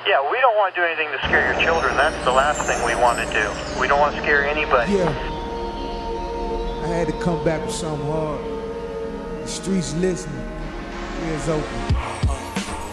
Yeah, we don't want to do anything to scare your children. That's the last thing we want to do. We don't want to scare anybody. Yeah. I had to come back with something hard. The streets listening. Ears open.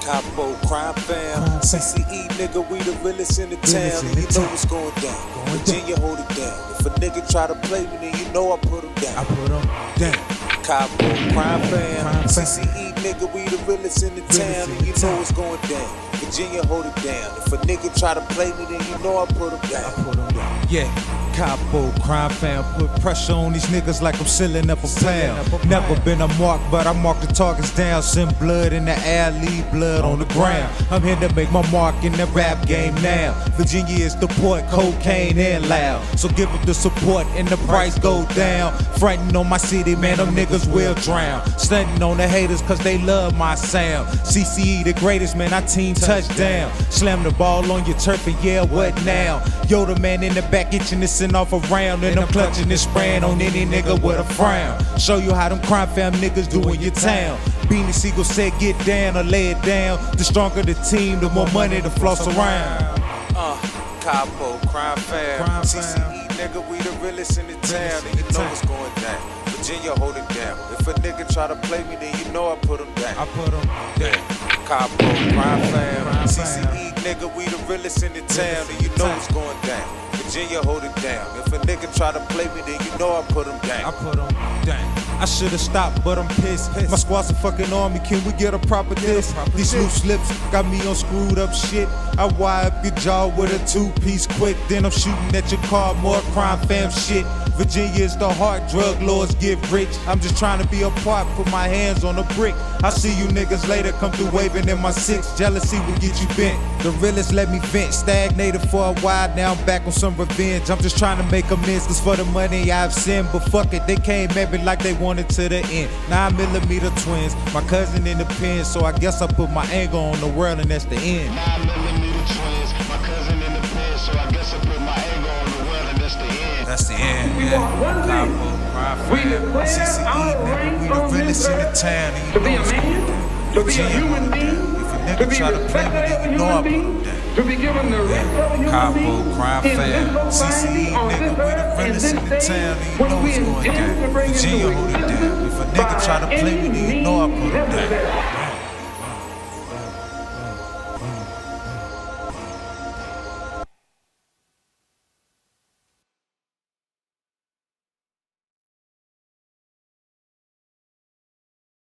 Capo, crime fam, CCE nigga, we the realest in the town, and you know what's going down. Virginia, hold it down. If a nigga try to play me, then you know I put him down. I put him down. Capo, crime fam, CCE nigga, we the realest in the town, and you know what's going down. Virginia, hold it down. If a nigga try to play me, then you know I put him down. I put him down. Yeah. Capo, crime fam, put pressure on these niggas like I'm sealing up a pound. Never been a mark, but I mark the targets down. Send blood in the air, leave blood on the ground. I'm here to make my mark in the rap game now. Virginia is the port, cocaine and loud. So give up the support and the price go down. Frontin' on my city, man, them niggas will drown. Stunting on the haters cause they love my sound. CCE the greatest, man, our team touchdown. Slam the ball on your turf and yeah, what now? Yo, the man in the back itching to send off a round, and I'm clutching this spraying on any nigga with a frown. Show you how them crime fam niggas do in your town. Beanie Siegel said get down or lay it down. The stronger the team, the more money to floss around. Capo, crime fam, CCE nigga, we the realest in the town, and you know what's going down. Virginia, hold it down. If a nigga try to play me, then you know I put him down. I put him down. Capo, crime fam, CCE nigga, we the realest in the town, and you know what's going down. Virginia, hold it down. If a nigga try to play me, then you know I put him down. I put him down. I should've stopped, but I'm pissed. My squad's a fucking army, can we get a proper diss? These loose lips got me on screwed up shit. I wire up your jaw with a two-piece quick, then I'm shooting at your car, more crime fam shit. Virginia is the heart, drug lords get rich. I'm just trying to be a part, put my hands on a brick. I see you niggas later, come through waving in my six. Jealousy will get you bent. The realest let me vent. Stagnated for a while, now I'm back on some revenge. I'm just trying to make amends, cause for the money I've sinned. But fuck it, they came at me like they wanted to the end. 9mm twins, my cousin in the pen. So I guess I put my anger on the world and that's the end. 9mm twins, my cousin in the pen. So I guess I put my anger on the world and that's the end. That's the end, yeah. Capo, crime fam, CCE, nigga, we the realest in the town, and you know what's going down. To be a human being, If a nigga try to play me, then you know I put him down. to be given the rest of a human Capo, being crime in fam, this CCE, society, on nigga, this we the earth, in realest this in the day, town, and you when know we what's going intend to down. bring into Virginia, hold it down. If a nigga try to play me, then you know I put him down.